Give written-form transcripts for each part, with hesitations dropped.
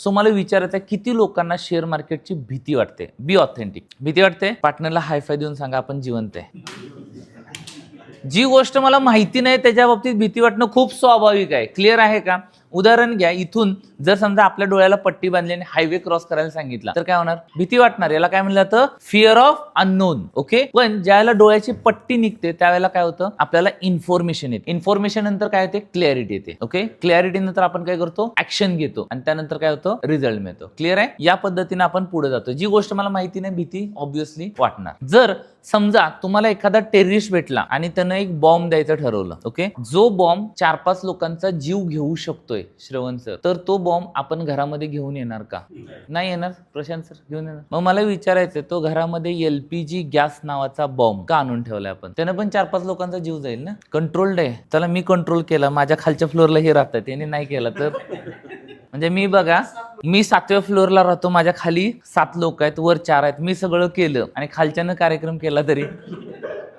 So मला विचारायचं आहे, किती लोकांना शेअर मार्केटची भीती वाटते? Be authentic. भीती वाटते? पार्टनरला हायफाय देऊन सांगा आपण जिवंत आहे. जी गोष्ट मला माहिती नाही त्याच्या बाबतीत भीती वाटणं खूप स्वाभाविक आहे. क्लिअर आहे का? उदाहरण घ्या, इथून जर समजा आपल्या डोळ्याला पट्टी बांधली आणि हायवे क्रॉस करायला सांगितला तर काय होणार? भीती वाटणार. याला काय म्हणलं जातं? Fear of unknown. ओके. पण ज्यावेळेला डोळ्याची पट्टी निघते त्यावेळेला काय होतं? आपल्याला इन्फॉर्मेशन येते. इन्फॉर्मेशन नंतर काय येते? क्लॅरिटी येते. ओके. क्लॅरिटी नंतर आपण काय करतो? ऍक्शन घेतो आणि त्यानंतर काय होतं? रिझल्ट मिळतो. क्लिअर आहे? या पद्धतीने आपण पुढे जातो. जी गोष्ट मला माहिती नाही, भीती ऑब्व्हियसली वाटणार. जर समजा तुम्हाला एखादा टेररिस्ट भेटला आणि त्यानं एक बॉम्ब द्यायचं ठरवलं. ओके. जो बॉम्ब 4-5 लोकांचा जीव घेऊ शकतोय श्रवण सर, तर तो बॉम्ब आपण घरामध्ये घेऊन येणार का? नाही येणार. प्रशांत सर घेऊन येणार. मग मला विचारायचं, तो घरामध्ये LPG गॅस नावाचा बॉम्ब का आणून ठेवलाय आपण? त्यानं पण 4-5 लोकांचा जीव जाईल ना. कंट्रोल्ड आहे. त्याला मी कंट्रोल केला, माझ्या खालच्या फ्लोअरला हे राहतात, त्याने नाही केला तर म्हणजे मी बघा, मी 7व्या फ्लोअरला राहतो, माझ्या खाली 7 लोक आहेत, वर 4 आहेत. मी सगळं केलं आणि खालच्यानं कार्यक्रम केला तरी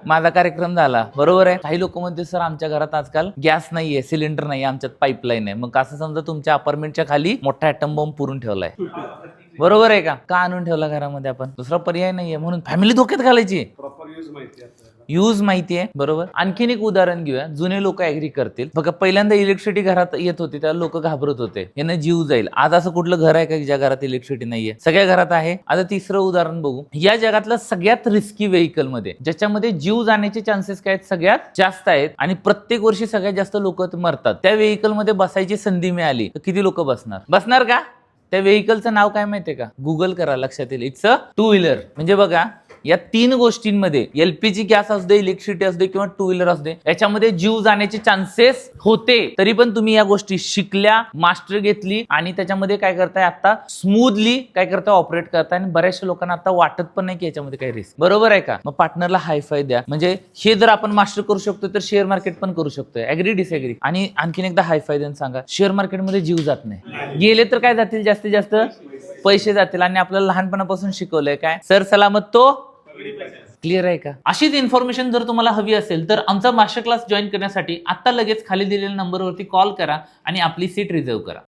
माझा कार्यक्रम झाला. बरोबर आहे. काही लोक म्हणते सर आमच्या घरात आजकाल गॅस नाहीये, सिलेंडर नाही, आमच्यात पाईपलाईन आहे. मग असं समजा तुमच्या अपार्टमेंटच्या खाली मोठा ॲटम बॉम्ब पुरून ठेवलाय. बरोबर आहे का? का आणून ठेवला घरामध्ये आपण? दुसरा पर्याय नाहीये म्हणून फॅमिली धोक्यात घालायची. यूज माहिती आहे. बरोबर. आणखीन एक उदाहरण घेऊया. जुने लोक ऍग्री करतील. बघा, पहिल्यांदा इलेक्ट्रिसिटी घरात येत होती तेव्हा लोक घाबरत होते, यानं जीव जाईल. आज असं कुठलं घर आहे का ज्या घरात इलेक्ट्रिसिटी नाहीये? सगळ्या घरात आहे. आता तिसरं उदाहरण बघू. या जगातलं सगळ्यात रिस्की व्हेकल मध्ये, ज्याच्यामध्ये जीव जाण्याचे चान्सेस काय आहेत? सगळ्यात जास्त आहेत आणि प्रत्येक वर्षी सगळ्यात जास्त लोक मरतात. त्या व्हेकल मध्ये बसायची संधी मिळाली तर किती लोक बसणार का? त्या व्हेकलचं नाव काय माहितीये का? गुगल करा, लक्षात येईल. It's a 2 wheeler. म्हणजे बघा, या 3 गोष्टींमध्ये LPG गॅस असू दे, इलेक्ट्रिसिटी असू दे किंवा 2 व्हीलर असू दे, याच्यामध्ये जीव जाण्याचे चान्सेस होते. तरी पण तुम्ही या गोष्टी शिकल्या, मास्टर घेतली आणि त्याच्यामध्ये काय करताय? आता स्मूथली काय करताय? ऑपरेट करताय. आणि बऱ्याचशा लोकांना आता वाटत पण नाही की याच्यामध्ये काही रिस्क. बरोबर आहे का? मग पार्टनरला हायफाय द्या. म्हणजे हे जर आपण मास्टर करू शकतो तर शेअर मार्केट पण करू शकतोय. Agree disagree? आणि आणखीन एकदा हायफाय देऊन सांगा, शेअर मार्केटमध्ये जीव जात नाही. गेले तर काय जातील? जास्तीत जास्त पैसे जातील. आणि आपल्याला लहानपणापासून शिकवलंय काय? सर सलामत तो. क्लिअर आहे का? अशीच इन्फॉर्मेशन जर तुम्हाला हवी असेल तर आमचा मास्टर क्लास जॉईन करण्यासाठी आता लगेच खाली दिलेल्या नंबरवरती कॉल करा आणि आपली सीट रिझर्व्ह करा.